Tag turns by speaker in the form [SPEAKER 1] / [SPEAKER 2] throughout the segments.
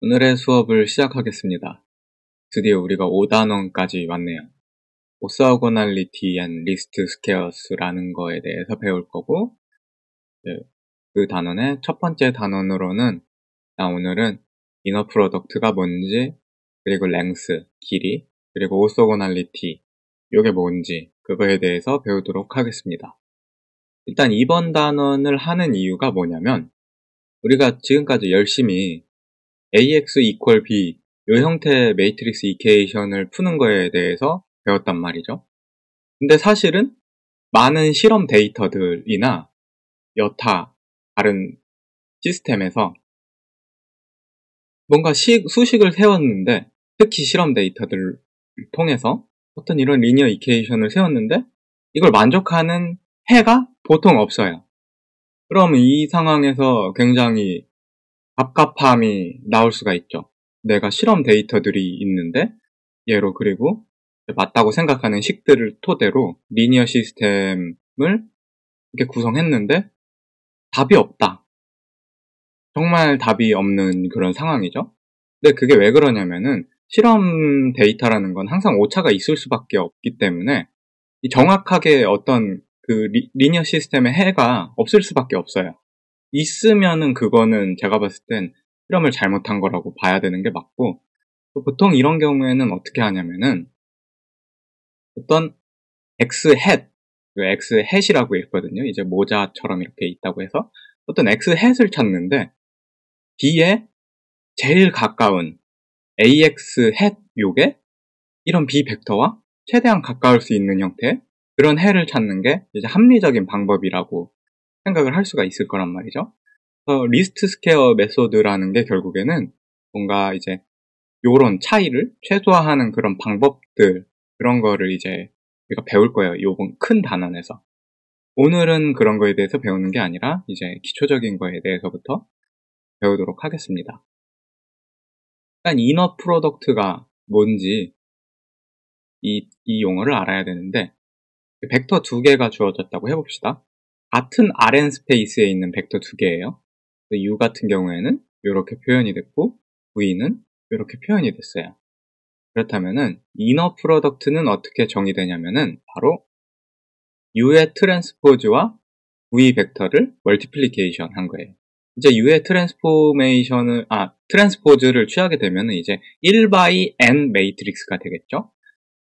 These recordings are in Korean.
[SPEAKER 1] 오늘의 수업을 시작하겠습니다. 드디어 우리가 5단원까지 왔네요. 오사고널리티 앤 리스트 스퀘어스라는 거에 대해서 배울 거고, 그 단원의 첫 번째 단원으로는 오늘은 이너 프로덕트가 뭔지, 그리고 랭스, 길이, 그리고 오소고널리티, 이게 뭔지 그거에 대해서 배우도록 하겠습니다. 일단 이번 단원을 하는 이유가 뭐냐면, 우리가 지금까지 열심히 AX equal B 이 형태의 매트릭스 이퀘이션을 푸는 거에 대해서 배웠단 말이죠. 근데 사실은 많은 실험 데이터들이나 여타 다른 시스템에서 뭔가 수식을 세웠는데, 특히 실험 데이터들을 통해서 어떤 이런 리니어 이퀘이션을 세웠는데 이걸 만족하는 해가 보통 없어요. 그럼 이 상황에서 굉장히 갑갑함이 나올 수가 있죠. 내가 실험 데이터들이 있는데 얘로 그리고 맞다고 생각하는 식들을 토대로 리니어 시스템을 이렇게 구성했는데 답이 없다. 정말 답이 없는 그런 상황이죠. 근데 그게 왜 그러냐면은 실험 데이터라는 건 항상 오차가 있을 수밖에 없기 때문에 정확하게 어떤 그 리니어 시스템의 해가 없을 수밖에 없어요. 있으면은 그거는 제가 봤을 땐 실험을 잘못한 거라고 봐야 되는 게 맞고, 보통 이런 경우에는 어떻게 하냐면은 어떤 X 햇, X 햇이라고 있거든요. 이제 모자처럼 이렇게 있다고 해서 어떤 X 햇을 찾는데 B에 제일 가까운 AX 햇 요게 이런 B 벡터와 최대한 가까울 수 있는 형태의 그런 해를 찾는 게 이제 합리적인 방법이라고 생각을 할 수가 있을 거란 말이죠. 그래서 리스트 스퀘어 메소드라는 게 결국에는 뭔가 이제 요런 차이를 최소화하는 그런 방법들, 그런 거를 이제 우리가 배울 거예요. 요번 큰 단원에서. 오늘은 그런 거에 대해서 배우는 게 아니라 이제 기초적인 거에 대해서부터 배우도록 하겠습니다. 일단 이너 프로덕트가 뭔지 이 용어를 알아야 되는데, 벡터 두 개가 주어졌다고 해봅시다. 같은 Rn 스페이스에 있는 벡터 두 개예요. U 같은 경우에는 이렇게 표현이 됐고 V는 이렇게 표현이 됐어요. 그렇다면은 이너 프로덕트는 어떻게 정의되냐면은 바로 U의 트랜스포즈와 V 벡터를 멀티플리케이션 한 거예요. 이제 U의 트랜스포즈를 취하게 되면은 이제 1by n 매트릭스가 되겠죠.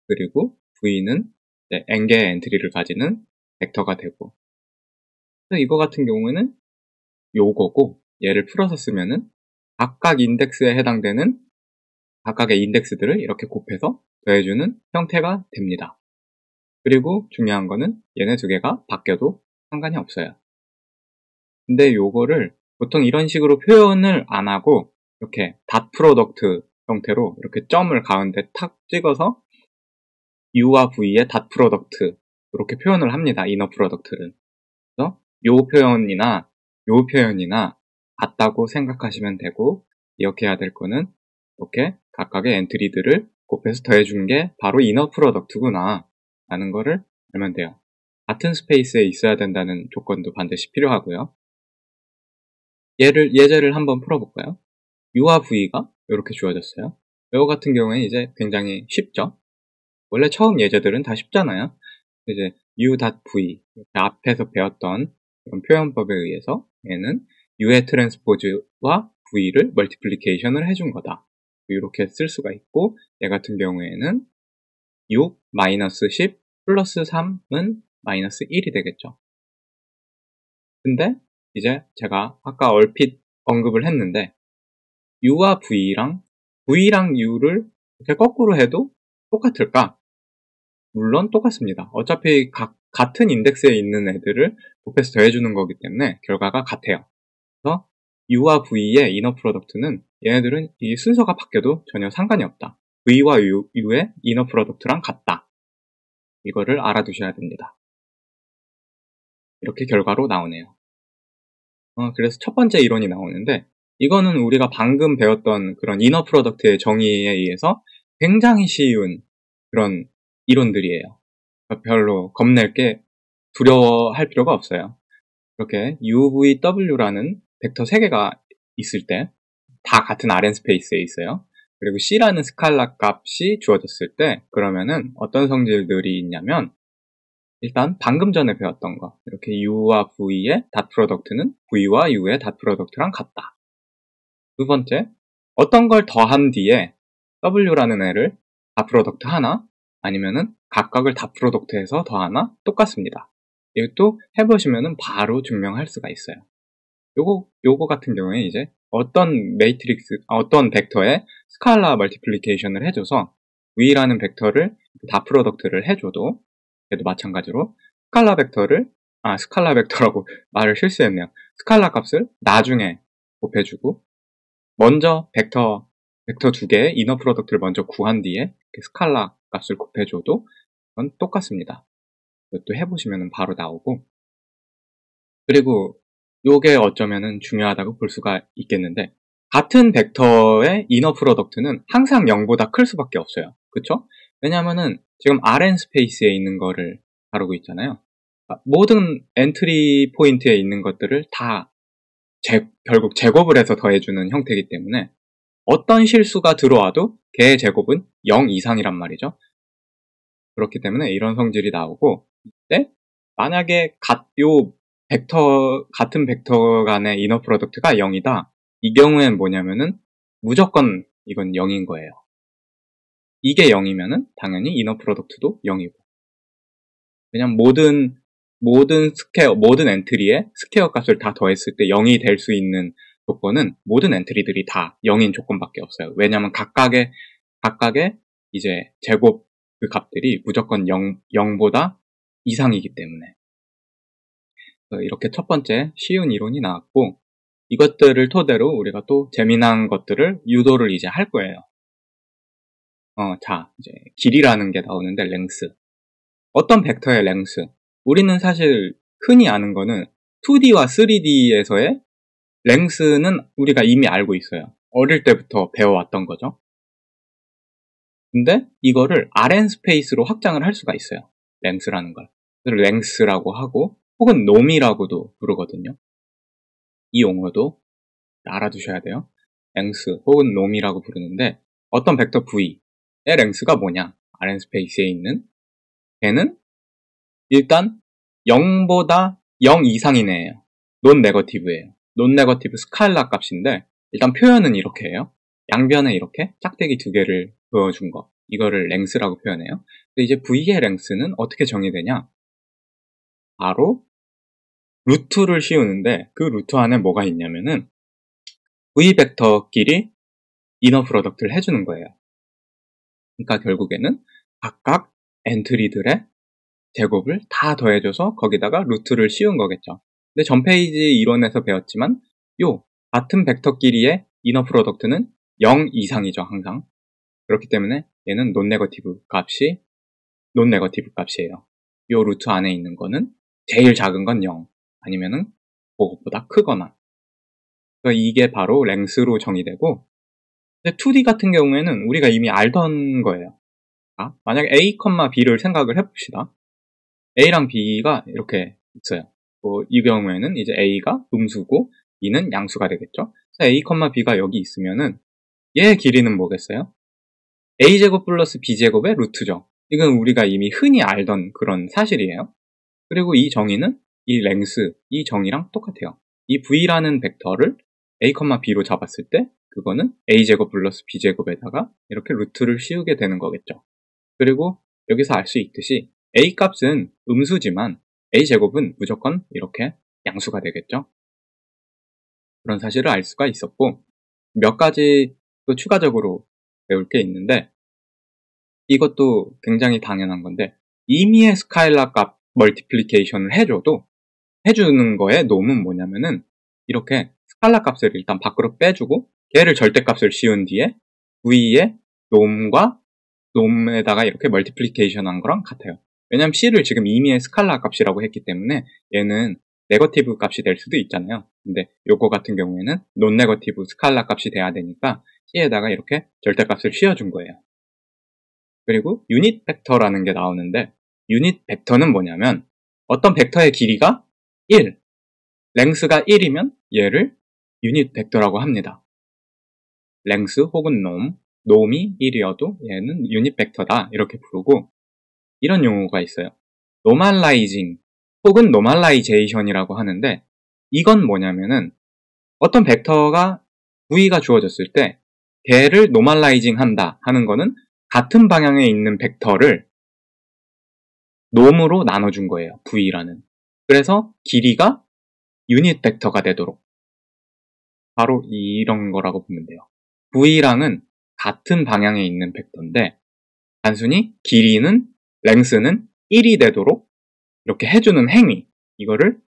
[SPEAKER 1] 그리고 V는 n개의 엔트리를 가지는 벡터가 되고, 그래서 이거 같은 경우에는 요거고, 얘를 풀어서 쓰면은 각각 인덱스에 해당되는 각각의 인덱스들을 이렇게 곱해서 더해주는 형태가 됩니다. 그리고 중요한 거는 얘네 두 개가 바뀌어도 상관이 없어요. 근데 요거를 보통 이런 식으로 표현을 안 하고 이렇게 닷 프로덕트 형태로 이렇게 점을 가운데 탁 찍어서 U와 V의 닷 프로덕트 이렇게 표현을 합니다. 이너 프로덕트를. 그래서 요 표현이나 같다고 생각하시면 되고, 기억해야 될 거는 이렇게 각각의 엔트리들을 곱해서 더해준 게 바로 이너 프로덕트구나 라는 거를 알면 돼요. 같은 스페이스에 있어야 된다는 조건도 반드시 필요하고요. 예제를 한번 풀어볼까요? U와 V가 이렇게 주어졌어요. 이거 같은 경우에 이제 굉장히 쉽죠? 원래 처음 예제들은 다 쉽잖아요. 이제 U.V 앞에서 배웠던 그런 표현법에 의해서 얘는 U의 트랜스포즈와 V를 멀티플리케이션을 해준 거다. 이렇게 쓸 수가 있고, 얘 같은 경우에는 6 마이너스 10 플러스 3은 마이너스 1이 되겠죠. 근데 이제 제가 아까 얼핏 언급을 했는데 U와 V랑 U를 이렇게 거꾸로 해도 똑같을까? 물론 똑같습니다. 어차피 같은 인덱스에 있는 애들을 곱해서 더해주는 거기 때문에 결과가 같아요. 그래서 U와 V의 이너 프로덕트는 얘네들은 이 순서가 바뀌어도 전혀 상관이 없다. V와 U의 이너 프로덕트랑 같다. 이거를 알아두셔야 됩니다. 이렇게 결과로 나오네요. 그래서 첫 번째 이론이 나오는데, 이거는 우리가 방금 배웠던 그런 이너 프로덕트의 정의에 의해서 굉장히 쉬운 그런 이론들이에요. 별로 겁낼 게 두려워할 필요가 없어요. 이렇게 UVW라는 벡터 3개가 있을 때 다 같은 Rn 스페이스에 있어요. 그리고 C라는 스칼라 값이 주어졌을 때 그러면은 어떤 성질들이 있냐면 일단 방금 전에 배웠던 거 이렇게 U와 V의 닷 프로덕트는 V와 U의 닷 프로덕트랑 같다. 두 번째, 어떤 걸 더한 뒤에 W라는 애를 닷 프로덕트 하나 아니면은 각각을 닷 프로덕트해서 더하나 똑같습니다. 이것도 해보시면은 바로 증명할 수가 있어요. 요거 같은 경우에 이제 어떤 벡터에 스칼라 멀티플리케이션을 해줘서 V라는 벡터를 닷 프로덕트를 해줘도 얘도 마찬가지로 스칼라 벡터라고 말을 실수했네요. 스칼라 값을 나중에 곱해주고 먼저 벡터 두 개의 이너 프로덕트를 먼저 구한 뒤에 스칼라 값을 곱해줘도 그건 똑같습니다. 이것도 해보시면 바로 나오고 그리고 요게 어쩌면은 중요하다고 볼 수가 있겠는데 같은 벡터의 이너 프로덕트는 항상 0보다 클 수밖에 없어요. 그쵸? 왜냐면은 지금 Rn 스페이스에 있는 거를 다루고 있잖아요. 모든 엔트리 포인트에 있는 것들을 다 결국 제곱을 해서 더해주는 형태이기 때문에 어떤 실수가 들어와도 걔의 제곱은 0 이상이란 말이죠. 그렇기 때문에 이런 성질이 나오고 만약에 같은 벡터 간의 이너 프로덕트가 0이다. 이 경우엔 뭐냐면은 무조건 이건 0인 거예요. 이게 0이면은 당연히 이너 프로덕트도 0이고. 왜냐면 모든 엔트리에 스퀘어 값을 다 더했을 때 0이 될 수 있는 조건은 모든 엔트리들이 다 0인 조건밖에 없어요. 왜냐면 각각의 이제 제곱 그 값들이 무조건 0보다 이상이기 때문에. 이렇게 첫 번째 쉬운 이론이 나왔고 이것들을 토대로 우리가 또 재미난 것들을 유도를 이제 할 거예요. 자, 이제 길이라는 게 나오는데 랭스. 어떤 벡터의 랭스. 우리는 사실 흔히 아는 거는 2D와 3D에서의 랭스는 우리가 이미 알고 있어요. 어릴 때부터 배워왔던 거죠. 근데 이거를 Rn 스페이스로 확장을 할 수가 있어요. 랭스라는 걸. 그래서 랭스라고 하고 혹은 놈이라고도 부르거든요. 이 용어도 알아두셔야 돼요. 랭스 혹은 놈이라고 부르는데 어떤 벡터 V의 랭스가 뭐냐? Rn 스페이스에 있는 걔는 일단 0보다 0 이상인 애예요. 논 네거티브예요. 논 네거티브 스칼라 값인데 일단 표현은 이렇게 해요. 양변에 이렇게 짝대기 두 개를 그어준 거. 이거를 랭스라고 표현해요. 근데 이제 V의 랭스는 어떻게 정의되냐? 바로 루트를 씌우는데 그 루트 안에 뭐가 있냐면은 V 벡터끼리 이너 프로덕트를 해주는 거예요. 그러니까 결국에는 각각 엔트리들의 제곱을 다 더해줘서 거기다가 루트를 씌운 거겠죠. 근데 전 페이지 이론에서 배웠지만 같은 벡터끼리의 이너 프로덕트는 0 이상이죠, 항상. 그렇기 때문에 얘는 논 네거티브 값이에요. 요 루트 안에 있는 거는 제일 작은 건 0, 아니면은 그것보다 크거나. 그러니까 이게 바로 랭스로 정의되고, 근데 2D 같은 경우에는 우리가 이미 알던 거예요. 만약에 A, B를 생각을 해봅시다. A랑 B가 이렇게 있어요. 이 경우에는 이제 A가 음수고 B는 양수가 되겠죠. 그래서 A, B가 여기 있으면은 얘의 길이는 뭐겠어요? A제곱 플러스 B제곱의 루트죠. 이건 우리가 이미 흔히 알던 그런 사실이에요. 그리고 이 정의는 이 랭스, 이 정의랑 똑같아요. 이 V라는 벡터를 A, B로 잡았을 때 그거는 A제곱 플러스 B제곱에다가 이렇게 루트를 씌우게 되는 거겠죠. 그리고 여기서 알 수 있듯이 A 값은 음수지만 A제곱은 무조건 이렇게 양수가 되겠죠. 그런 사실을 알 수가 있었고 몇 가지 또 추가적으로 배울 게 있는데 이것도 굉장히 당연한 건데 임의의 스칼라 값 멀티플리케이션을 해주는 거의 놈은 뭐냐면은 이렇게 스칼라 값을 일단 밖으로 빼주고 걔를 절대값을 씌운 뒤에 V의 놈에다가 이렇게 멀티플리케이션 한 거랑 같아요. 왜냐면 C를 지금 임의의 스칼라 값이라고 했기 때문에 얘는 네거티브 값이 될 수도 있잖아요. 근데 요거 같은 경우에는 논 네거티브 스칼라 값이 돼야 되니까 C에다가 이렇게 절대값을 씌워준 거예요. 그리고 유닛 벡터라는 게 나오는데 유닛 벡터는 뭐냐면 어떤 벡터의 길이가 1, 랭스가 1이면 얘를 유닛 벡터라고 합니다. length 혹은 놈이 1이어도 얘는 유닛 벡터다 이렇게 부르고, 이런 용어가 있어요. normalizing 혹은 normalization이라고 하는데, 이건 뭐냐면은 어떤 벡터가 V가 주어졌을 때 걔를 normalizing 한다 하는 거는 같은 방향에 있는 벡터를 놈으로 나눠준 거예요. V라는. 그래서 길이가 유닛 벡터가 되도록. 바로 이런 거라고 보면 돼요. V랑은 같은 방향에 있는 벡터인데 단순히 길이는, length는 1이 되도록 이렇게 해주는 행위, 이거를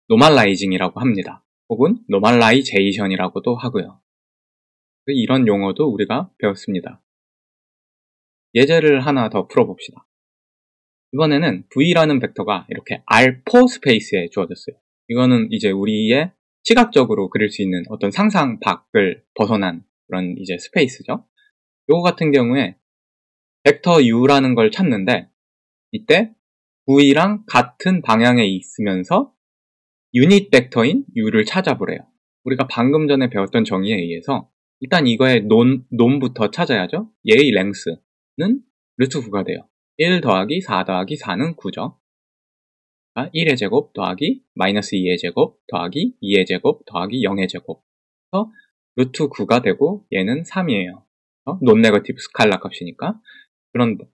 [SPEAKER 1] normalizing이라고 합니다. 혹은 normalization이라고도 하고요. 이런 용어도 우리가 배웠습니다. 예제를 하나 더 풀어봅시다. 이번에는 V라는 벡터가 이렇게 R4 스페이스에 주어졌어요. 이거는 이제 우리의 시각적으로 그릴 수 있는 어떤 상상 밖을 벗어난 그런 이제 스페이스죠. 요거 같은 경우에 벡터 U라는 걸 찾는데, 이때 V랑 같은 방향에 있으면서 유닛 벡터인 U를 찾아보래요. 우리가 방금 전에 배웠던 정의에 의해서 일단 이거의 놈부터 찾아야죠. 얘의 length는 루트 9가 돼요. 1 더하기 4 더하기 4는 9죠. 1의 제곱 더하기 마이너스 2의 제곱 더하기 2의 제곱 더하기 0의 제곱. 그래서 루트 9가 되고 얘는 3이에요. 논 네거티브 스칼라 값이니까.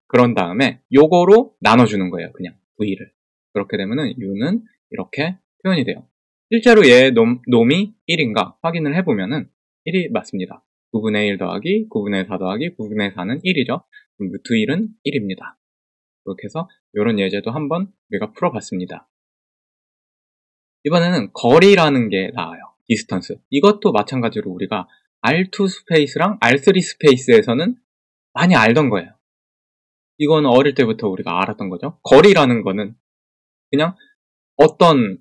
[SPEAKER 1] 그런 다음에 요거로 나눠주는 거예요. 그냥 V를. 그렇게 되면은 U는 이렇게 표현이 돼요. 실제로 얘의 놈이 1인가 확인을 해보면은 1이 맞습니다. 9분의 1 더하기 9분의 4 더하기 9분의 4는 1이죠. 그럼 루트 1은 1입니다. 그렇게 해서 이런 예제도 한번 우리가 풀어봤습니다. 이번에는 거리라는 게 나와요. 디스턴스. 이것도 마찬가지로 우리가 R2 스페이스랑 R3 스페이스에서는 많이 알던 거예요. 이건 어릴 때부터 우리가 알았던 거죠. 거리라는 거는 그냥 어떤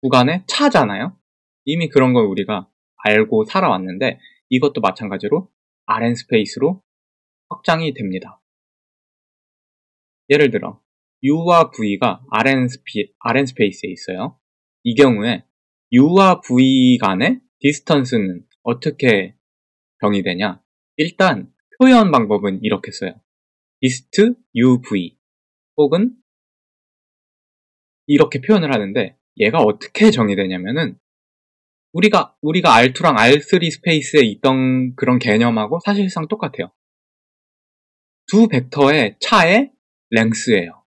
[SPEAKER 1] 구간의 차잖아요. 이미 그런 걸 우리가 알고 살아왔는데 이것도 마찬가지로 Rn 스페이스로 확장이 됩니다. 예를 들어 U와 V가 Rn 스페이스에 있어요. 이 경우에 U와 V 간의 디스턴스는 어떻게 정의되냐? 일단 표현 방법은 이렇게 써요. dist UV 혹은 이렇게 표현을 하는데 얘가 어떻게 정의되냐면은 우리가 R2랑 R3 스페이스에 있던 그런 개념하고 사실상 똑같아요. 두 벡터의 차의 랭스예요.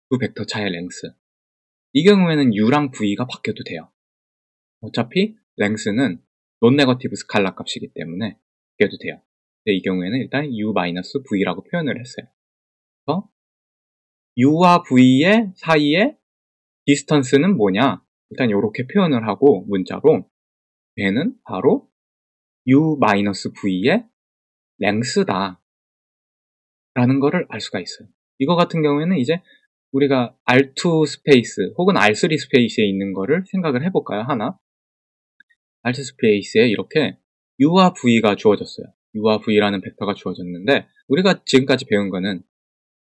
[SPEAKER 1] 두 벡터 차의 랭스. 이 경우에는 U랑 V가 바뀌어도 돼요. 어차피 랭스는 논 네거티브 스칼라 값이기 때문에 바뀌어도 돼요. 근데 이 경우에는 일단 U-V라고 표현을 했어요. 그래서 U와 V의 사이의 디스턴스는 뭐냐? 일단 이렇게 표현을 하고 문자로 얘는 바로 U-V의 랭스다 라는 거를 알 수가 있어요. 이거 같은 경우에는 이제 우리가 R2 스페이스 혹은 R3 스페이스에 있는 거를 생각을 해볼까요? 하나. R2 스페이스에 이렇게 U와 V가 주어졌어요. U와 V라는 벡터가 주어졌는데 우리가 지금까지 배운 거는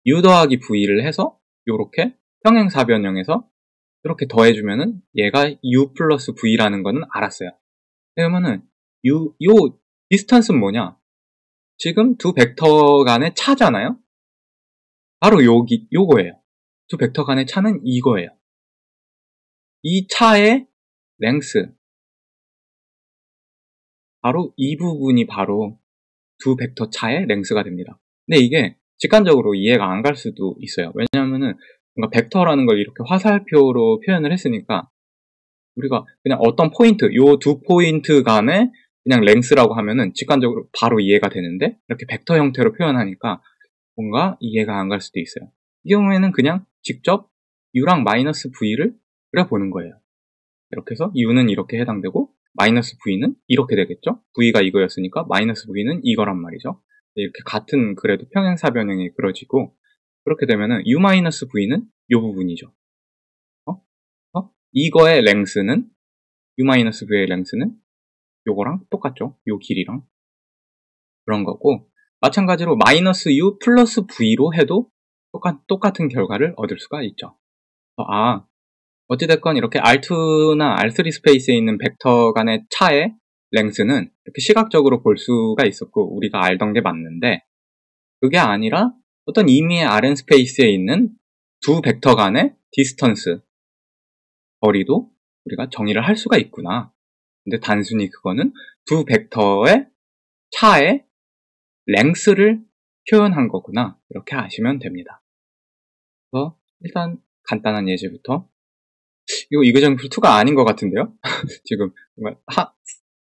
[SPEAKER 1] U 더하기 V를 해서 이렇게 평행사변형에서 이렇게 더해주면은 얘가 U 플러스 V라는 거는 알았어요. 그러면은 요 디스턴스는 뭐냐? 지금 두 벡터 간의 차잖아요? 바로 요거예요. 두 벡터 간의 차는 이거예요. 이 차의 랭스. 바로 이 부분이 바로 두 벡터 차의 랭스가 됩니다. 근데 이게 직관적으로 이해가 안 갈 수도 있어요. 왜냐하면은 뭔가 벡터라는 걸 이렇게 화살표로 표현을 했으니까 우리가 그냥 어떤 포인트, 요 두 포인트 간의 그냥 랭스라고 하면은 직관적으로 바로 이해가 되는데 이렇게 벡터 형태로 표현하니까 뭔가 이해가 안 갈 수도 있어요. 이 경우에는 그냥 직접 U랑 마이너스 V를 그려보는 거예요. 이렇게 해서 U는 이렇게 해당되고 마이너스 V는 이렇게 되겠죠? V가 이거였으니까 마이너스 V는 이거란 말이죠. 이렇게 같은 그래도 평행사변형이 그려지고 그렇게 되면은 U-V는 이 부분이죠. 이거의 랭스는 U-V의 랭스는 요거랑 똑같죠? 요 길이랑 그런 거고 마찬가지로 마이너스 U 플러스 V로 해도 똑같은 결과를 얻을 수가 있죠. 어찌됐건 이렇게 R2나 R3 스페이스에 있는 벡터 간의 차의 length는 이렇게 시각적으로 볼 수가 있었고 우리가 알던 게 맞는데 그게 아니라 어떤 임의의 Rn 스페이스에 있는 두 벡터 간의 디스턴스, 거리도 우리가 정의를 할 수가 있구나. 근데 단순히 그거는 두 벡터의 차의 length를 표현한 거구나. 이렇게 아시면 됩니다. 그래서 일단 간단한 예제부터. 이거 이그젠플 2가 아닌 것 같은데요? 지금 뭔가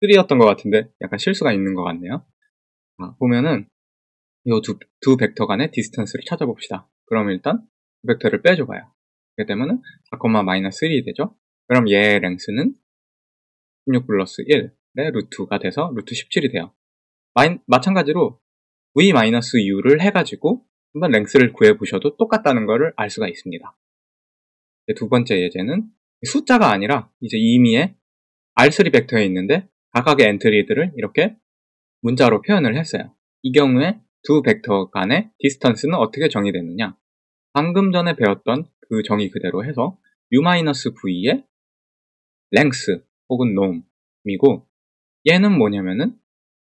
[SPEAKER 1] 3였던 것 같은데 약간 실수가 있는 것 같네요. 보면은 이 두 벡터 간의 디스턴스를 찾아봅시다. 그럼 일단 벡터를 빼줘봐요. 그렇게 되면은 4,-3이 되죠? 그럼 얘의 랭스는 16 플러스 1의 루트가 돼서 루트 17이 돼요. 마찬가지로 v-u를 해가지고 한번 랭스를 구해보셔도 똑같다는 것을 알 수가 있습니다. 두 번째 예제는 숫자가 아니라 이제 임의의 R3 벡터에 있는데 각각의 엔트리들을 이렇게 문자로 표현을 했어요. 이 경우에 두 벡터 간의 디스턴스는 어떻게 정의되느냐? 방금 전에 배웠던 그 정의 그대로 해서 u-v의 length 혹은 norm이고 얘는 뭐냐면은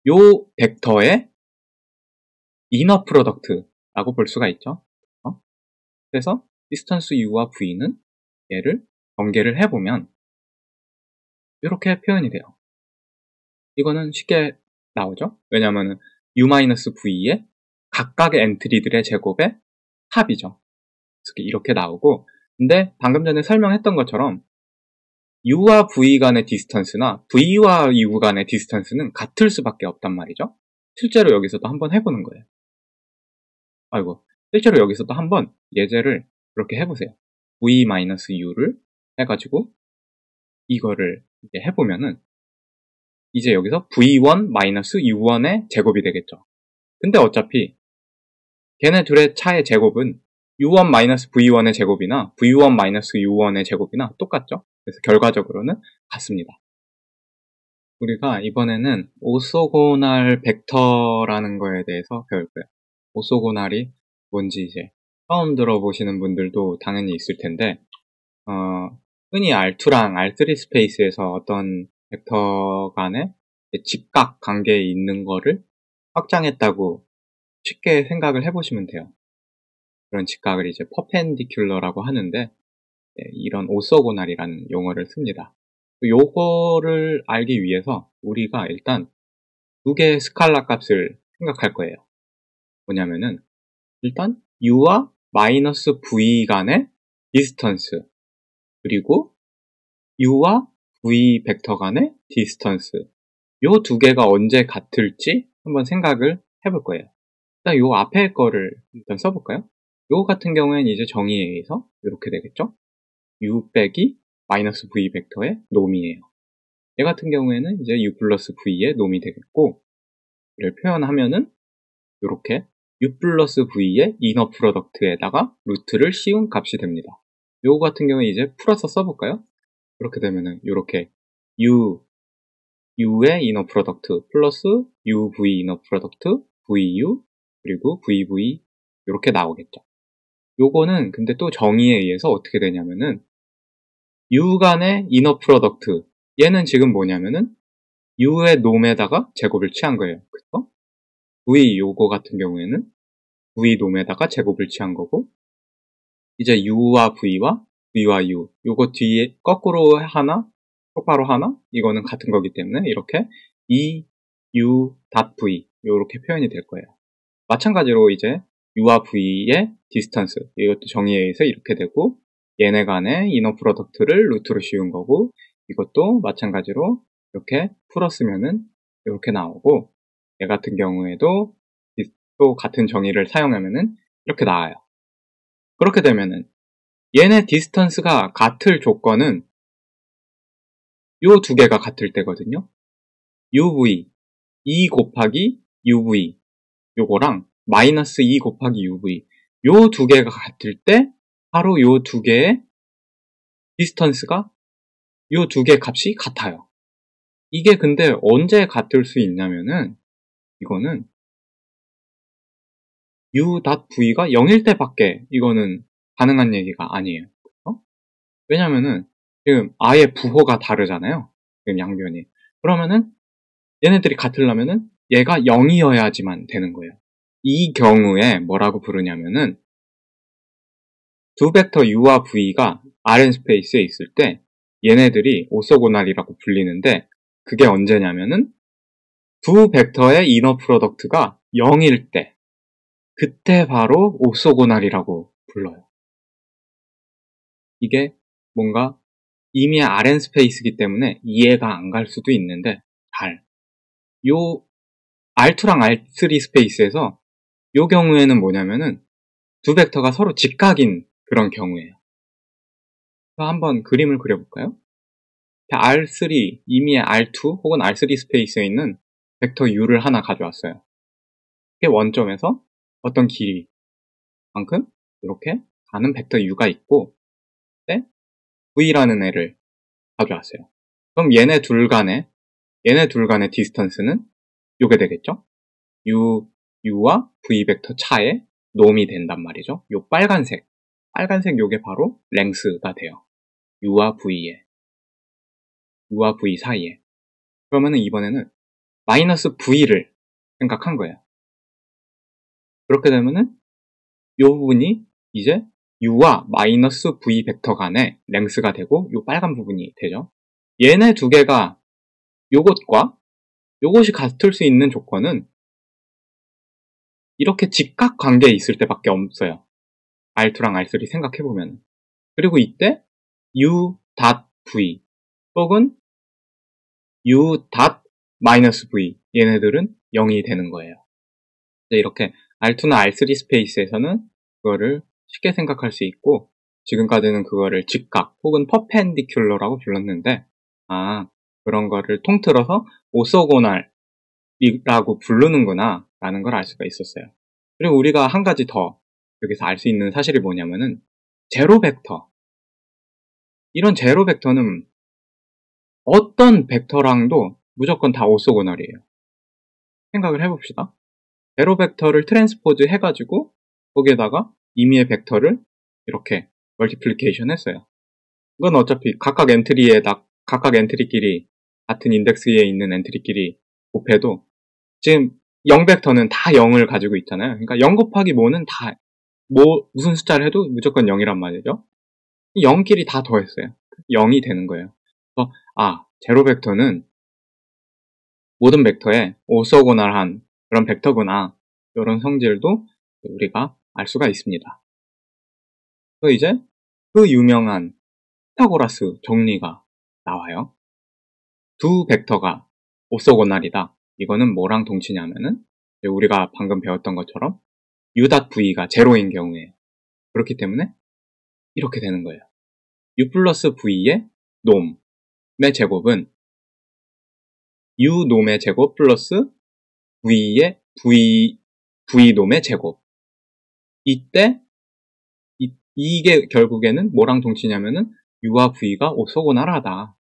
[SPEAKER 1] 요 벡터의 이너 프로덕트라고 볼 수가 있죠. 그래서 디스턴스 u와 v는 얘를 전개를 해보면 이렇게 표현이 돼요. 이거는 쉽게 나오죠. 왜냐하면 u-v의 각각의 엔트리들의 제곱의 합이죠. 이렇게 나오고, 근데 방금 전에 설명했던 것처럼 u와 v 간의 디스턴스나 v와 u 간의 디스턴스는 같을 수밖에 없단 말이죠. 실제로 여기서도 한번 해보는 거예요. 실제로 여기서도 한번 예제를 그렇게 해보세요. v-u를 해가지고 이거를 이제 해보면은 이제 여기서 v1-u1의 제곱이 되겠죠. 근데 어차피 걔네 둘의 차의 제곱은 u1-v1의 제곱이나 v1-u1의 제곱이나 똑같죠. 그래서 결과적으로는 같습니다. 우리가 이번에는 오소고날 벡터라는 거에 대해서 배울 거예요. 오소고날이 뭔지 이제 처음 들어보시는 분들도 당연히 있을 텐데 흔히 R2랑 R3 스페이스에서 어떤 벡터 간의 직각 관계에 있는 거를 확장했다고 쉽게 생각을 해보시면 돼요. 그런 직각을 이제 퍼펜디큘러라고 하는데 이런 오소고날이라는 용어를 씁니다. 요거를 알기 위해서 우리가 일단 두 개의 스칼라 값을 생각할 거예요. 뭐냐면은 일단 u와 마이너스 v 간의 디스턴스 그리고 u와 v 벡터 간의 디스턴스 요 두 개가 언제 같을지 한번 생각을 해볼 거예요. 일단 요 앞에 거를 일단 써볼까요? 요 같은 경우에는 이제 정의에 의해서 이렇게 되겠죠? u 빼기 마이너스 v 벡터의 놈이에요. 얘 같은 경우에는 이제 u 플러스 v의 놈이 되겠고 이를 표현하면은 이렇게 u 플러스 v의 이너 프로덕트에다가 루트를 씌운 값이 됩니다. 요거 같은 경우에 이제 풀어서 써볼까요? 그렇게 되면은 이렇게 u의 이너 프로덕트 플러스 uv 이너 프로덕트 vu 그리고 vv 이렇게 나오겠죠. 요거는 근데 또 정의에 의해서 어떻게 되냐면은 u 간의 이너 프로덕트 얘는 지금 뭐냐면은 u의 놈에다가 제곱을 취한 거예요. 그쵸? v 요거 같은 경우에는 v 놈에다가 제곱을 취한 거고 이제 u와 v와 u 요거 뒤에 거꾸로 하나 똑바로 하나 이거는 같은 거기 때문에 이렇게 u.v 요렇게 표현이 될 거예요. 마찬가지로 이제 u와 v의 디스턴스 이것도 정의에 의해서 이렇게 되고 얘네 간의 이너 프로덕트를 루트로 씌운 거고 이것도 마찬가지로 이렇게 풀었으면은 이렇게 나오고 얘 같은 경우에도 또 같은 정의를 사용하면은 이렇게 나와요. 그렇게 되면은 얘네 디스턴스가 같을 조건은 요 두 개가 같을 때거든요. uv 2 곱하기 uv 요거랑 마이너스 2 곱하기 uv 요 두 개가 같을 때 바로 요 두 개의 디스턴스가 요 두 개 값이 같아요. 이게 근데 언제 같을 수 있냐면은 이거는 u.v가 0일 때밖에 이거는 가능한 얘기가 아니에요. 왜냐면은 지금 아예 부호가 다르잖아요. 지금 양변이. 그러면은 얘네들이 같으려면은 얘가 0이어야지만 되는 거예요. 이 경우에 뭐라고 부르냐면은 두 벡터 u와 v가 Rn 스페이스에 있을 때 얘네들이 오소고날이라고 불리는데 그게 언제냐면은 두 벡터의 이너 프로덕트가 0일 때 그때 바로 오소고날이라고 불러요. 이게 뭔가 이미 Rn 스페이스이기 때문에 이해가 안 갈 수도 있는데 요 R2랑 R3 스페이스에서 요 경우에는 뭐냐면은 두 벡터가 서로 직각인 그런 경우예요. 그래서 한번 그림을 그려볼까요? R3, 이미의 R2 혹은 R3 스페이스에 있는 벡터 u를 하나 가져왔어요. 이게 원점에서 어떤 길이만큼 이렇게 가는 벡터 u가 있고 v라는 애를 가져왔어요. 그럼 얘네 둘 간의 디스턴스는 요게 되겠죠? u와 v 벡터 차의 놈이 된단 말이죠. 요 빨간색 요게 바로 랭스가 돼요. u와 v 사이에. 그러면은 이번에는 마이너스 v를 생각한 거예요. 그렇게 되면은 요 부분이 이제 u와 마이너스 v 벡터 간의 랭스가 되고 요 빨간 부분이 되죠. 얘네 두 개가 요것과 요것이 같을 수 있는 조건은 이렇게 직각 관계에 있을 때밖에 없어요. R2랑 R3 생각해보면. 그리고 이때 u.v 혹은 u.-v 얘네들은 0이 되는 거예요. 이렇게 R2나 R3 스페이스에서는 그거를 쉽게 생각할 수 있고 지금까지는 그거를 직각 혹은 퍼펜디큘러라고 불렀는데 그런 거를 통틀어서 오소고날이라고 부르는구나 라는 걸 알 수가 있었어요. 그리고 우리가 한 가지 더 여기서 알 수 있는 사실이 뭐냐면은 제로 벡터, 이런 제로 벡터는 어떤 벡터랑도 무조건 다 오소고날이에요. 생각을 해봅시다. 제로 벡터를 트랜스포즈 해가지고 거기에다가 임의의 벡터를 이렇게 멀티플리케이션 했어요. 이건 어차피 각각 엔트리끼리 같은 인덱스에 있는 엔트리끼리 곱해도 지금 0벡터는 다 0을 가지고 있잖아요. 그러니까 0 곱하기 뭐는 다 무슨 숫자를 해도 무조건 0이란 말이죠. 0끼리 다 더했어요. 0이 되는 거예요. 그래서 제로 벡터는 모든 벡터에 오소고날한 그런 벡터구나. 이런 성질도 우리가 알 수가 있습니다. 그래서 이제 그 유명한 피타고라스 정리가 나와요. 두 벡터가 오소고날이다. 이거는 뭐랑 동치냐면은 우리가 방금 배웠던 것처럼 u.v가 제로인 경우에 그렇기 때문에 이렇게 되는 거예요. u 플러스 v의 놈의 제곱은 u 놈의 제곱 플러스 v의 v 놈의 제곱. 이때 이게 결국에는 뭐랑 동치냐면은 u와 v가 오소고날하다.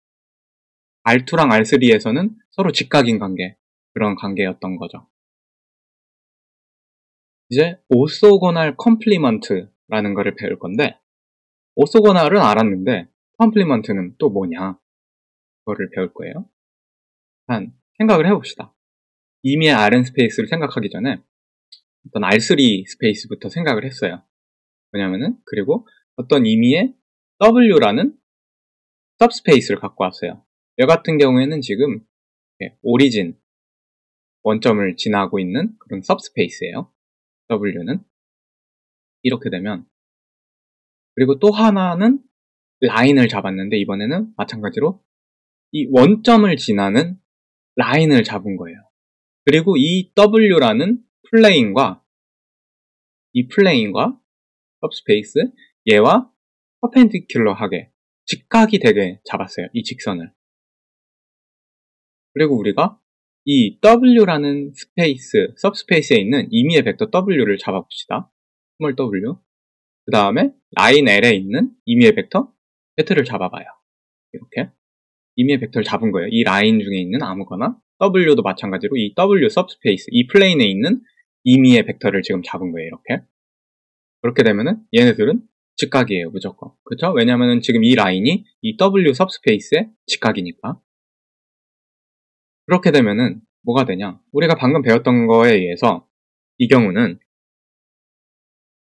[SPEAKER 1] R2랑 R3에서는 서로 직각인 관계, 그런 관계였던 거죠. 이제 오소고날 컴플리먼트라는 거를 배울 건데 오소고날은 알았는데 컴플리먼트는 또 뭐냐, 그거를 배울 거예요. 일단 생각을 해봅시다. 이미의 Rn 스페이스를 생각하기 전에 어떤 R3 스페이스부터 생각을 했어요. 뭐냐면은 그리고 어떤 이미의 W라는 सब스페이스를 갖고 왔어요. 얘 같은 경우에는 지금 오리진 원점을 지나고 있는 그런 सब스페이스예요. W는 이렇게 되면, 그리고 또 하나는 라인을 잡았는데 이번에는 마찬가지로 이 원점을 지나는 라인을 잡은 거예요. 그리고 이 W라는 플레인과 सब스페이스 얘와 퍼펜디큘러하게 직각이 되게 잡았어요. 이 직선을. 그리고 우리가 이 W라는 सब스페이스에 있는 임의의 벡터 W를 잡아봅시다. 스몰 W. 그 다음에 라인 L에 있는 임의의 벡터 Z를 잡아봐요. 이렇게. 임의의 벡터를 잡은 거예요. 이 라인 중에 있는 아무거나. W도 마찬가지로 이 W सब스페이스, 이 플레인에 있는 임의의 벡터를 지금 잡은 거예요. 이렇게. 그렇게 되면은 얘네들은 직각이에요. 무조건. 그렇죠? 왜냐면은 지금 이 라인이 이 W सब스페이스의 직각이니까. 그렇게 되면은 뭐가 되냐? 우리가 방금 배웠던 거에 의해서 이 경우는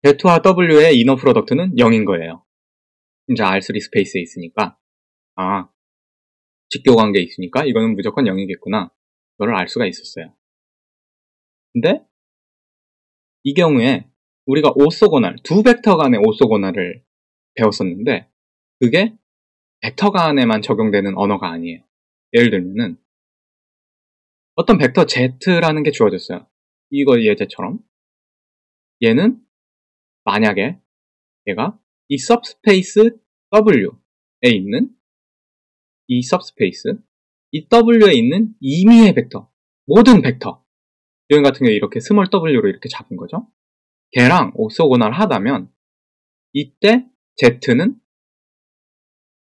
[SPEAKER 1] Z2와 W의 이너 프로덕트는 0인 거예요. 이제 R3 스페이스에 있으니까 직교 관계에 있으니까 이거는 무조건 0이겠구나. 이거를 알 수가 있었어요. 근데 이 경우에 우리가 오소고날, 두 벡터 간의 오소고날을 배웠었는데 그게 벡터 간에만 적용되는 언어가 아니에요. 예를 들면은 어떤 벡터 Z라는 게 주어졌어요. 이거 예제처럼 얘는 만약에 얘가 이 subspace W에 있는 이 subspace 이 W에 있는 임의의 벡터, 모든 벡터 이런 같은 경우에 이렇게 스몰 w로 이렇게 잡은 거죠. 걔랑 오소고날 하다면 이때 Z는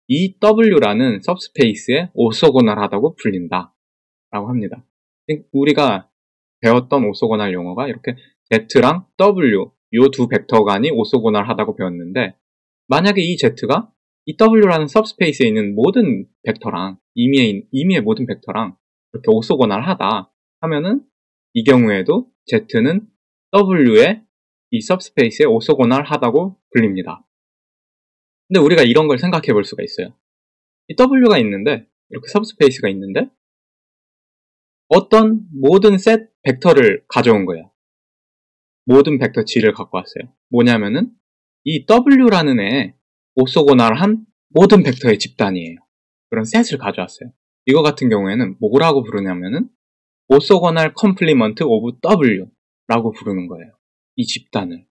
[SPEAKER 1] 이 W라는 subspace에 오소고날 하다고 불린다 라고 합니다. 우리가 배웠던 오소고날 용어가 이렇게 Z랑 W 요 두 벡터 간이 오소고날 하다고 배웠는데 만약에 이 Z가 이 W라는 subspace에 있는 모든 벡터랑 임의의 모든 벡터랑 이렇게 오소고날 하다 하면은 이 경우에도 Z는 W의 이 subspace에 오소고날 하다고 불립니다. 근데 우리가 이런 걸 생각해 볼 수가 있어요. 이 W가 있는데 이렇게 subspace가 있는데 어떤 모든 셋 벡터를 가져온 거예요. 모든 벡터 G를 갖고 왔어요. 뭐냐면은 이 W라는 애에 오소고날한 모든 벡터의 집단이에요. 그런 셋을 가져왔어요. 이거 같은 경우에는 뭐라고 부르냐면은 오소고날 컴플리먼트 오브 W라고 부르는 거예요. 이 집단을.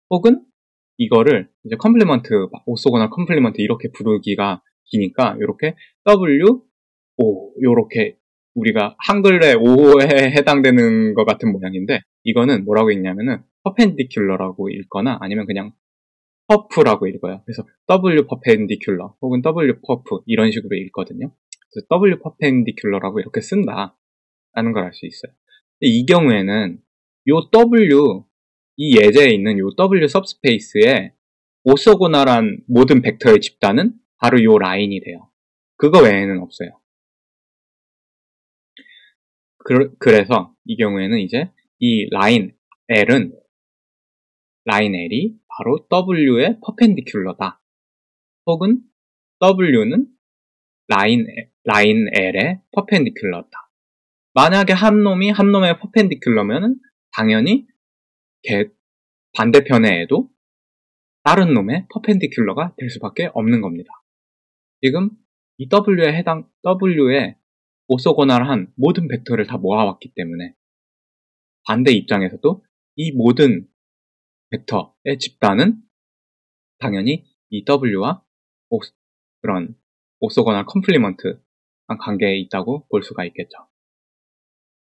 [SPEAKER 1] 혹은 이거를 이제 컴플리먼트, 오소고날 컴플리먼트 이렇게 부르기가 기니까 이렇게 W, O 요렇게 우리가 한글의 5에 해당되는 것 같은 모양인데 이거는 뭐라고 읽냐면은 퍼펜디큘러라고 읽거나 아니면 그냥 퍼프라고 읽어요. 그래서 W 퍼펜디큘러 혹은 W 퍼프 이런 식으로 읽거든요. 그래서 W 퍼펜디큘러라고 이렇게 쓴다 라는 걸 알 수 있어요. 근데 이 경우에는 요 W 이 예제에 있는 요 W subspace에 오소고날한 모든 벡터의 집단은 바로 요 라인이 돼요. 그거 외에는 없어요. 그래서 이 경우에는 이제 이 라인 L이 바로 W의 퍼펜디큘러다. 혹은 W는 라인 L의 퍼펜디큘러다. 만약에 한 놈의 퍼펜디큘러면은 당연히 반대편의 애도 다른 놈의 퍼펜디큘러가 될 수밖에 없는 겁니다. 지금 이 W에 오소고날한 모든 벡터를 다 모아왔기 때문에 반대 입장에서도 이 모든 벡터의 집단은 당연히 이 W와 그런 오소고날 컴플리먼트한 관계에 있다고 볼 수가 있겠죠.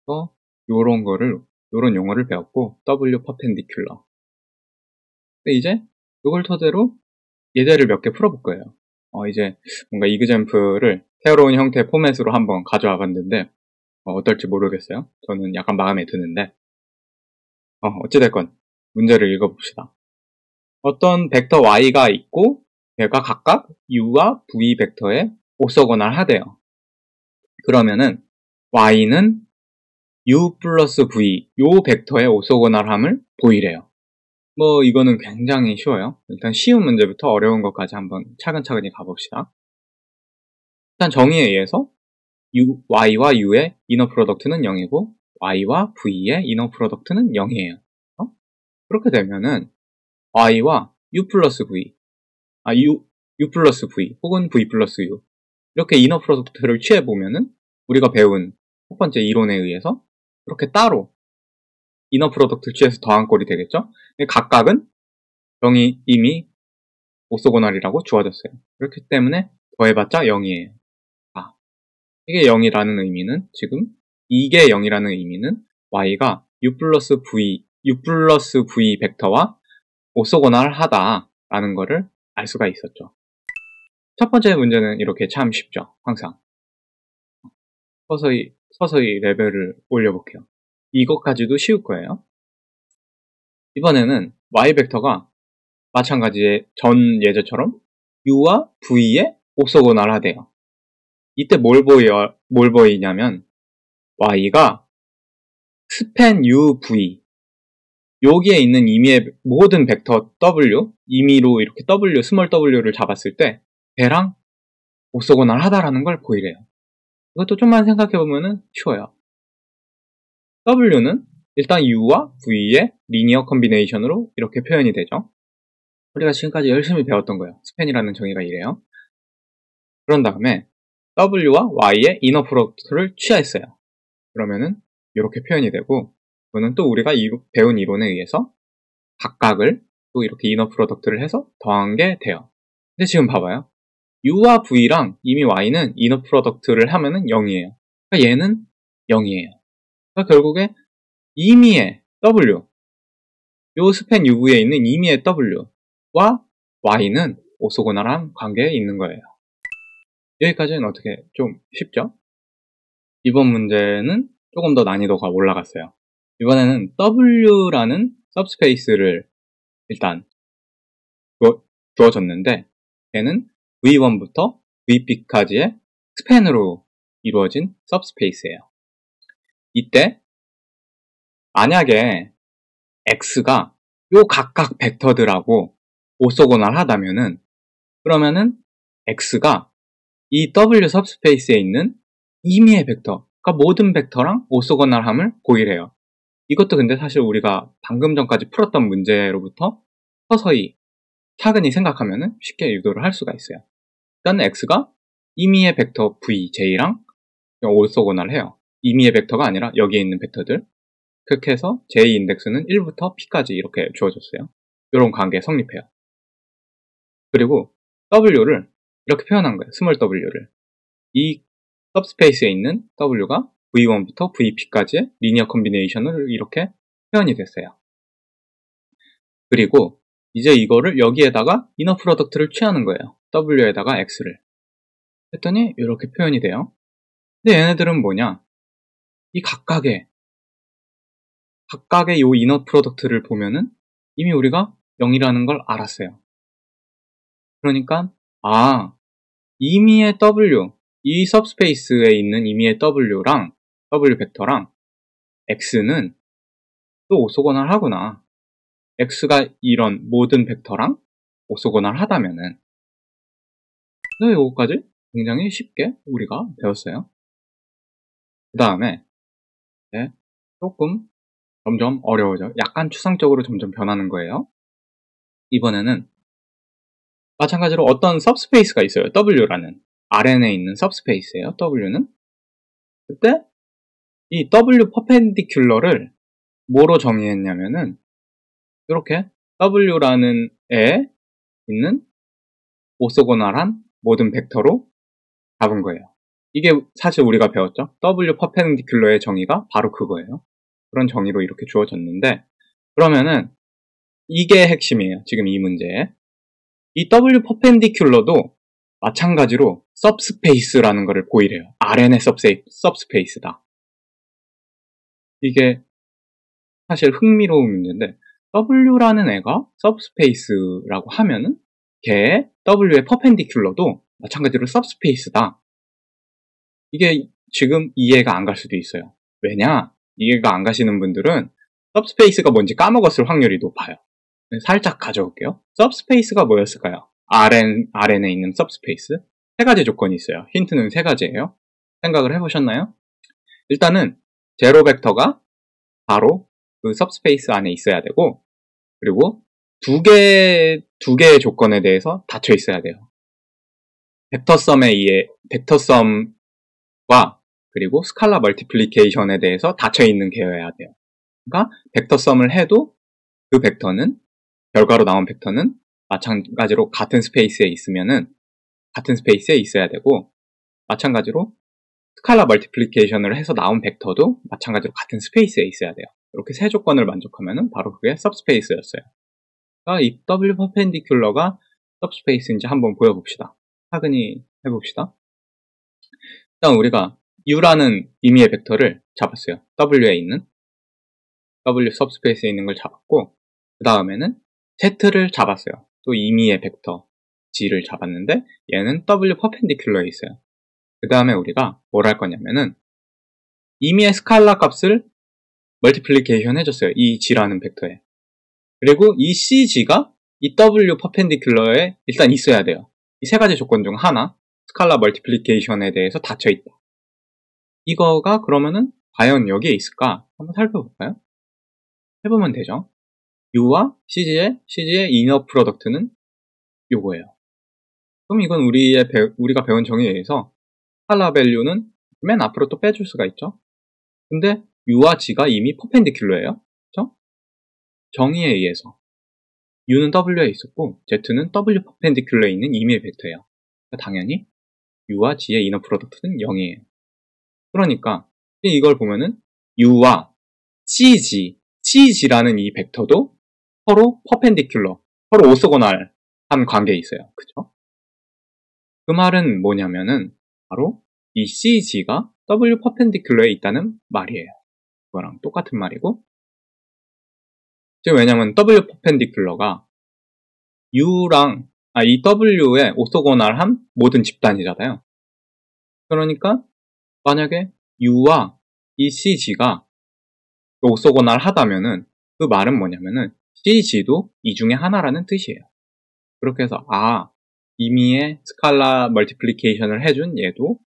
[SPEAKER 1] 그래서 요런 용어를 배웠고 W 퍼펜디큘러. 근데 이제 이걸 토대로 예제를 몇 개 풀어볼 거예요. 이제 뭔가 이그젬플을 새로운 형태의 포맷으로 한번 가져와 봤는데 어떨지 모르겠어요. 저는 약간 마음에 드는데 어찌됐건 문제를 읽어봅시다. 어떤 벡터 y가 있고 걔가 각각 u와 v 벡터에 오소고날 하대요. 그러면은 y는 u 플러스 v 요 벡터의 오소고날함을 보이래요. 뭐 이거는 굉장히 쉬워요. 일단 쉬운 문제부터 어려운 것까지 한번 차근차근히 가봅시다. 일단 정의에 의해서 y와 u의 이너 프로덕트는 0이고 y와 v의 이너 프로덕트는 0이에요. 그렇게 되면은 y와 u 플러스 v u 플러스 v 혹은 v 플러스 u 이렇게 이너 프로덕트를 취해보면은 우리가 배운 첫 번째 이론에 의해서 이렇게 따로 이너 프로덕트 취해서 더한 꼴이 되겠죠? 각각은 이미 오소고날이라고 주어졌어요. 그렇기 때문에 더해봤자 0이에요. 이게 0이라는 의미는 이게 0이라는 의미는 y가 u 플러스 v 벡터와 오소고날 하다라는 거를 알 수가 있었죠. 첫 번째 문제는 이렇게 참 쉽죠. 항상 서서히 레벨을 올려볼게요. 이것까지도 쉬울 거예요. 이번에는 y 벡터가 마찬가지의 전 예제처럼 u와 v에 오소고날 하대요. 이때 뭘 보이냐면 y가 span uv 여기에 있는 임의의 모든 벡터 w 임의로 이렇게 w 스몰 w를 잡았을 때 배랑 오소고날 하다라는 걸 보이래요. 이것도 좀만 생각해보면 쉬워요. w는 일단 u와 v의 리니어 컨비네이션으로 이렇게 표현이 되죠. 우리가 지금까지 열심히 배웠던 거예요. 스팬이라는 정의가 이래요. 그런 다음에 w와 y의 이너 프로덕트를 취하했어요. 그러면은 이렇게 표현이 되고, 이거는 또 우리가 배운 이론에 의해서 각각을 또 이렇게 이너 프로덕트를 해서 더한 게 돼요. 근데 지금 봐봐요. u와 v랑 이미 y는 이너 프로덕트를 하면은 0이에요. 그러니까 얘는 0이에요. 그러니까 결국에 임의의 w, 요 스팬 u에 있는 임의의 w와 y는 오소고날한 관계에 있는 거예요. 여기까지는 어떻게 좀 쉽죠? 이번 문제는 조금 더 난이도가 올라갔어요. 이번에는 w라는 서브스페이스를 일단 주어졌는데 얘는 v1부터 vp까지의 스팬으로 이루어진 서브스페이스예요. 이때 만약에 x가 요 각각 벡터들하고 오소고날 하다면은 그러면은 x가 이 w 서브스페이스에 있는 임의의 벡터, 그러니까 모든 벡터랑 오소고날함을 보이래요. 이것도 근데 사실 우리가 방금 전까지 풀었던 문제로부터 서서히 차근히 생각하면 쉽게 유도를 할 수가 있어요. 일단 x가 임의의 벡터 vj랑 오소고날 해요. 임의의 벡터가 아니라 여기에 있는 벡터들. 그렇게 해서 j 인덱스는 1부터 p까지 이렇게 주어졌어요. 이런 관계 성립해요. 그리고 w를 이렇게 표현한 거예요. 스몰 w를. 이 서브스페이스에 있는 w가 v1부터 vp까지의 리니어 컨비네이션을 이렇게 표현이 됐어요. 그리고 이제 이거를 여기에다가 이너 프로덕트를 취하는 거예요. w에다가 x를. 했더니 이렇게 표현이 돼요. 근데 얘네들은 뭐냐? 이 각각의 요 이너 프로덕트를 보면은 이미 우리가 0이라는 걸 알았어요. 그러니까 임의의 w, 이 서브스페이스에 있는 임의의 w랑 w 벡터랑 x는 또 오소고날 하구나. x가 이런 모든 벡터랑 오소고날 하다면은 이거까지 굉장히 쉽게 우리가 배웠어요. 그 다음에 조금 점점 어려워져. 약간 추상적으로 점점 변하는 거예요. 이번에는 마찬가지로 어떤 서브스페이스가 있어요. w라는 RN에 있는 서브스페이스예요. w는. 그때 이 w 퍼펜디큘러를 뭐로 정의했냐면은 이렇게 w라는 에 있는 오소고날한 모든 벡터로 잡은 거예요. 이게 사실 우리가 배웠죠. w 퍼펜디큘러의 정의가 바로 그거예요. 그런 정의로 이렇게 주어졌는데 그러면은 이게 핵심이에요. 지금 이 문제에. 이 w 퍼펜디큘러도 마찬가지로 서브스페이스라는 것을 보이래요. RN의 서브스페이스다. 이게 사실 흥미로운 문제인데 w라는 애가 서브스페이스라고 하면은 걔의 w의 퍼펜디큘러도 마찬가지로 서브스페이스다. 이게 지금 이해가 안 갈 수도 있어요. 왜냐? 이해가 안 가시는 분들은 서브스페이스가 뭔지 까먹었을 확률이 높아요. 살짝 가져올게요. 서브스페이스가 뭐였을까요? RN에 있는 서브스페이스. 세 가지 조건이 있어요. 힌트는 세 가지예요. 생각을 해보셨나요? 일단은 제로 벡터가 바로 그 서브스페이스 안에 있어야 되고 그리고 두 개의 조건에 대해서 닫혀 있어야 돼요. 벡터썸과 그리고 스칼라 멀티플리케이션에 대해서 닫혀 있는 계여야 돼요. 그러니까 벡터썸을 해도 그 벡터는 결과로 나온 벡터는 마찬가지로 같은 스페이스에 있어야 되고 마찬가지로 스칼라 멀티플리케이션을 해서 나온 벡터도 마찬가지로 같은 스페이스에 있어야 돼요. 이렇게 세 조건을 만족하면 바로 그게 서브스페이스였어요. 그러니까 이 W 퍼펜디큘러가 서브스페이스인지 한번 보여봅시다. 차근히 해봅시다. 일단 우리가 U라는 임의의 벡터를 잡았어요. W에 있는 W 서브스페이스에 있는 걸 잡았고 그 다음에는 Z를 잡았어요. 또 임의의 벡터 G를 잡았는데 얘는 W 퍼펜디큘러에 있어요. 그 다음에 우리가 뭘 할 거냐면은 임의의 스칼라 값을 멀티플리케이션 해줬어요. 이 G라는 벡터에. 그리고 이 CG가 이 W 퍼펜디큘러에 일단 있어야 돼요. 이 세 가지 조건 중 하나, 스칼라 멀티플리케이션에 대해서 닫혀있다. 이거가 그러면은 과연 여기에 있을까? 한번 살펴볼까요? 해보면 되죠. U와 CG의 이너 프로덕트는 요거예요. 그럼 이건 우리가 배운 정의에 의해서 스칼라 밸류는 맨 앞으로 또 빼줄 수가 있죠. 근데 U와 G가 이미 퍼펜디큘러예요. 그렇죠? 정의에 의해서 U는 W에 있었고 Z는 W 퍼펜디큘러에 있는 임의의 벡터예요. 그러니까 당연히 U와 G의 이너 프로덕트는 0이에요. 그러니까 이걸 보면은 U와 CG라는 이 벡터도 서로 퍼펜디큘러, 서로 오소고날한 관계에 있어요. 그죠? 그 말은 뭐냐면은 바로 이 CG가 W 퍼펜디큘러에 있다는 말이에요. 그거랑 똑같은 말이고, 지금 왜냐면 W 퍼펜디큘러가 이 W에 오소고날한 모든 집단이잖아요. 그러니까 만약에 U와 이 CG가 오소고날하다면은 그 말은 뭐냐면은 CG도 이 중에 하나라는 뜻이에요. 그렇게 해서 임의의 스칼라 멀티플리케이션을 해준 얘도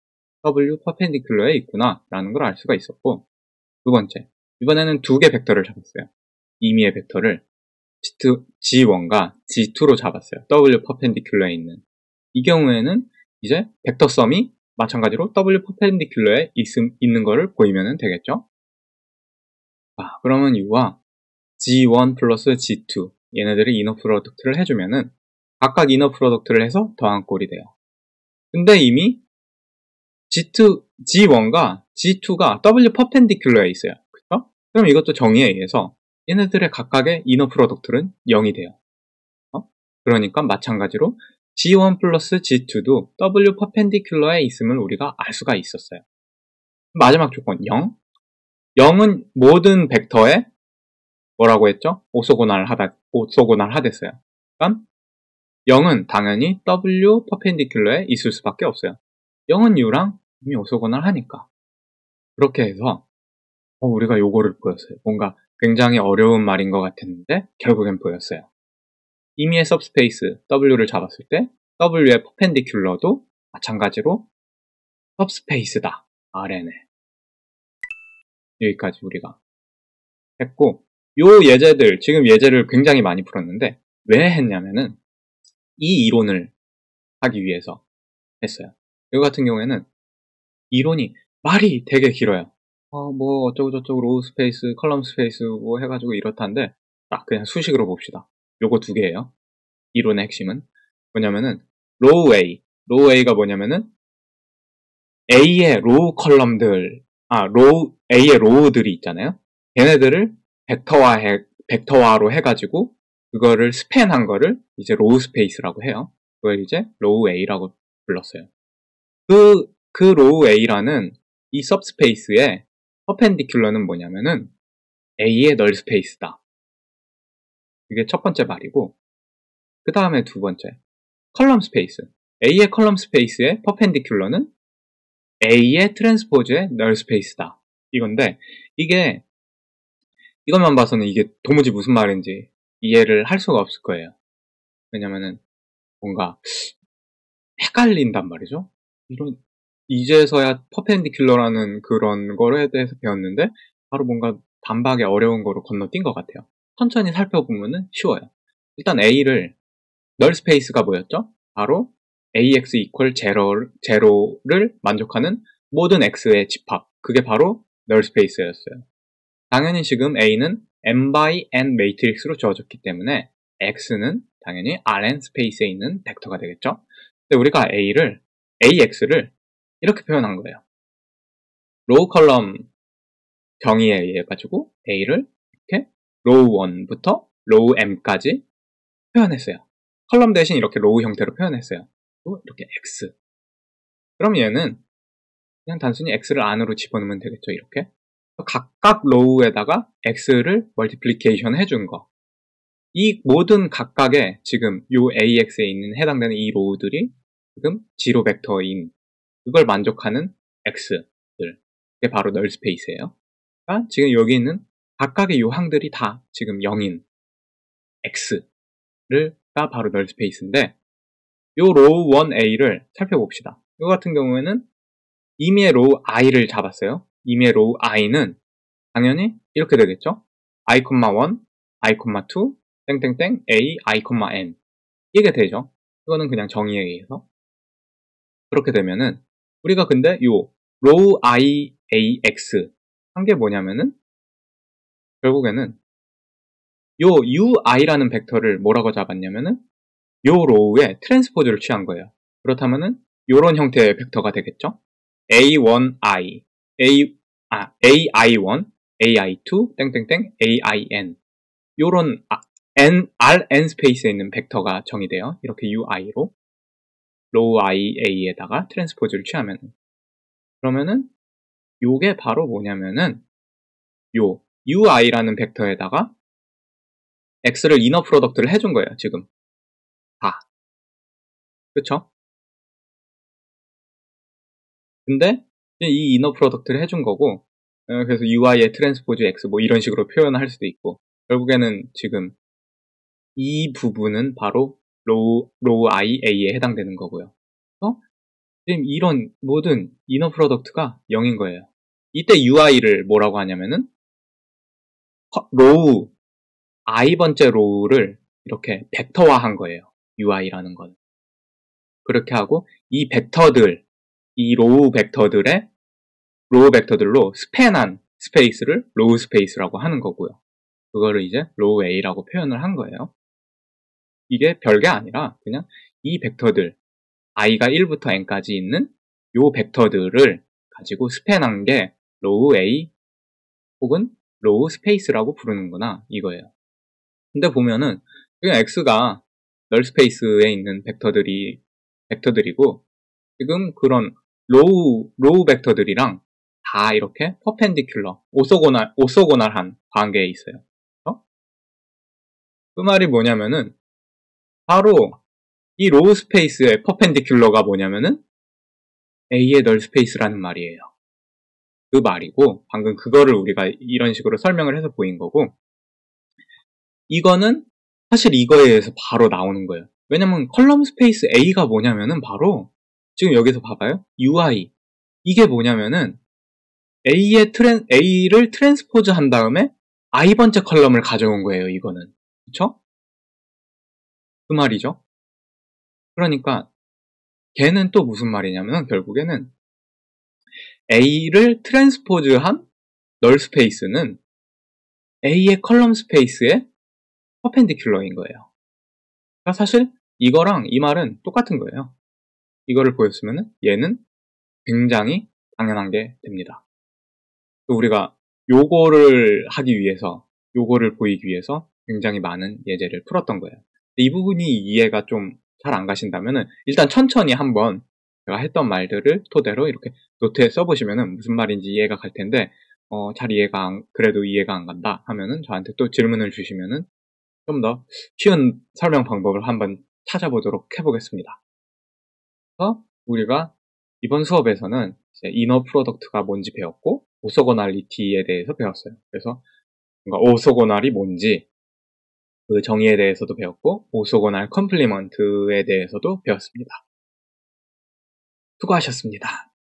[SPEAKER 1] W 퍼펜디큘러에 있구나 라는 걸 알 수가 있었고, 두 번째, 이번에는 두 개 벡터를 잡았어요. 임의의 벡터를 G1과 G2로 잡았어요. W 퍼펜디큘러에 있는. 이 경우에는 이제 벡터 썸이 마찬가지로 W 퍼펜디큘러에 있는 거를 보이면 되겠죠. 그러면 U와 G1 플러스 G2 얘네들이 이너 프로덕트를 해주면은 각각 이너 프로덕트를 해서 더한 꼴이 돼요. 근데 이미 G1과 G2가 W 퍼펜디큘러에 있어요. 그쵸? 그럼 이것도 정의에 의해서 얘네들의 각각의 이너 프로덕트는 0이 돼요. 그러니까 마찬가지로 G1 플러스 G2도 W 퍼펜디큘러에 있음을 우리가 알 수가 있었어요. 마지막 조건 0. 0은 모든 벡터에 뭐라고 했죠? 오소고날 하댔어요. 그러니까 0은 당연히 W 퍼펜디큘러에 있을 수밖에 없어요. 0은 U랑 이미 오소고날 하니까. 그렇게 해서 우리가 요거를 보였어요. 뭔가 굉장히 어려운 말인 것 같았는데 결국엔 보였어요. 임의의 सब스페이스 W를 잡았을 때 W의 퍼펜디큘러도 마찬가지로 सब스페이스다. RN에. 여기까지 우리가 했고, 지금 예제를 굉장히 많이 풀었는데 왜 했냐면은 이 이론을 하기 위해서 했어요. 이거 같은 경우에는 이론이 말이 되게 길어요. 뭐 어쩌고저쩌고 로우 스페이스, 컬럼 스페이스 뭐 해가지고 이렇다는데 그냥 수식으로 봅시다. 요거 두 개예요. 이론의 핵심은 뭐냐면은 로우 A가 뭐냐면은 A의 로우 컬럼들, A의 로우들이 있잖아요. 걔네들을 벡터화로 해가지고 그거를 스팬한 거를 이제 로우 스페이스라고 해요. 그걸 이제 로우 A라고 불렀어요. 그 로우 A라는 이 सब스페이스의 퍼펜디큘러는 뭐냐면은 A의 널 스페이스다. 이게 첫 번째 말이고, 그 다음에 두 번째, 컬럼 스페이스. A의 컬럼 스페이스의 퍼펜디큘러는 A의 트랜스포즈의 널 스페이스다. 이건데, 이것만 봐서는 이게 도무지 무슨 말인지 이해를 할 수가 없을 거예요. 왜냐면은 뭔가 헷갈린단 말이죠. 이제서야 퍼펜디큘러라는 그런 거에 대해서 배웠는데 바로 뭔가 단박에 어려운 거로 건너뛴 것 같아요. 천천히 살펴보면은 쉬워요. 일단 A를 널 스페이스가 뭐였죠? 바로 AX equal 0를 만족하는 모든 X의 집합. 그게 바로 널 스페이스였어요. 당연히 지금 A는 n by n 매트릭스로 주어졌기 때문에 X는 당연히 Rn 스페이스에 있는 벡터가 되겠죠? 근데 우리가 AX를 이렇게 표현한 거예요. 로우 컬럼 정의에 의해 가지고 A를 이렇게 로우 1부터 로우 m까지 표현했어요. 컬럼 대신 이렇게 로우 형태로 표현했어요. 또 이렇게 X. 그럼 얘는 그냥 단순히 X를 안으로 집어넣으면 되겠죠, 이렇게. 각각 로우에다가 X를 멀티플리케이션 해준 거. 이 모든 각각의 지금 요 AX에 있는 해당되는 이 로우들이 지금 지로 벡터인 그걸 만족하는 X들. 그게 바로 널 스페이스예요. 그러니까 지금 여기 있는 각각의 요 항들이 다 지금 0인 X가 바로 널 스페이스인데 요 로우 1A를 살펴봅시다. 이거 같은 경우에는 임의의 로우 i를 잡았어요. 임의의 로우 i는 당연히 이렇게 되겠죠. i, 1, i, 2, 땡땡땡, a, i, n 이게 되죠. 이거는 그냥 정의에 의해서. 그렇게 되면은 우리가 근데 요 로우 i, a, x 한 게 뭐냐면은 결국에는 요 ui라는 벡터를 뭐라고 잡았냐면은 요 로우에 트랜스포즈를 취한 거예요. 그렇다면은 요런 형태의 벡터가 되겠죠. a1i, ai1, ai2, 땡땡땡, ain 요런 rn 스페이스에 있는 벡터가 정의돼요. 이렇게 ui로 로우 i, a에다가 트랜스포즈를 취하면 그러면은 요게 바로 뭐냐면은 요 ui라는 벡터에다가 x를 이너 프로덕트를 해준 거예요. 지금 다 그쵸? 근데 이 이너 프로덕트를 해준 거고 그래서 ui의 트랜스포즈 x 뭐 이런 식으로 표현을 할 수도 있고 결국에는 지금 이 부분은 바로 로우 i, a에 해당되는 거고요. 지금 이런 모든 이너 프로덕트가 0인 거예요. 이때 ui를 뭐라고 하냐면은 로우 i번째 로우를 이렇게 벡터화한 거예요. ui라는 건. 그렇게 하고 이 벡터들, 이 로우 벡터들로 스팬한 스페이스를 로우 스페이스라고 하는 거고요. 그거를 이제 로우 a라고 표현을 한 거예요. 이게 별게 아니라 그냥 이 벡터들 i가 1부터 n까지 있는 요 벡터들을 가지고 스팬한 게 로우 a 혹은 로우 스페이스라고 부르는구나 이거예요. 근데 보면은 지금 x가 널 스페이스에 있는 벡터들이고 지금 그런 로우 벡터들이랑 다 이렇게 퍼펜디큘러, 오소고날한 관계에 있어요. 그 말이 뭐냐면은 바로 이 로우 스페이스의 퍼펜디큘러가 뭐냐면은 A의 널 스페이스라는 말이에요. 그 말이고 방금 그거를 우리가 이런 식으로 설명을 해서 보인 거고 이거는 사실 이거에 의해서 바로 나오는 거예요. 왜냐면 컬럼 스페이스 A가 뭐냐면은 바로 지금 여기서 봐봐요. UI 이게 뭐냐면은 A를 트랜스포즈 한 다음에 i번째 컬럼을 가져온 거예요. 이거는 그쵸? 그 말이죠. 그러니까 걔는 또 무슨 말이냐면 결국에는 A를 트랜스포즈한 널 스페이스는 A의 컬럼 스페이스에 퍼펜디큘러인 거예요. 그러니까 사실 이거랑 이 말은 똑같은 거예요. 이거를 보였으면 얘는 굉장히 당연한 게 됩니다. 또 우리가 요거를 하기 위해서 요거를 보이기 위해서 굉장히 많은 예제를 풀었던 거예요. 이 부분이 이해가 좀 잘 안 가신다면은 일단 천천히 한번 제가 했던 말들을 토대로 이렇게 노트에 써보시면은 무슨 말인지 이해가 갈 텐데 그래도 이해가 안 간다 하면은 저한테 또 질문을 주시면은 좀 더 쉬운 설명 방법을 한번 찾아보도록 해보겠습니다. 그래서 우리가 이번 수업에서는 이제 이너 프로덕트가 뭔지 배웠고 오소고날리티에 대해서 배웠어요. 그래서 뭔가 오소고날이 뭔지 그 정의에 대해서도 배웠고 오소고날 컴플리먼트에 대해서도 배웠습니다. 수고하셨습니다.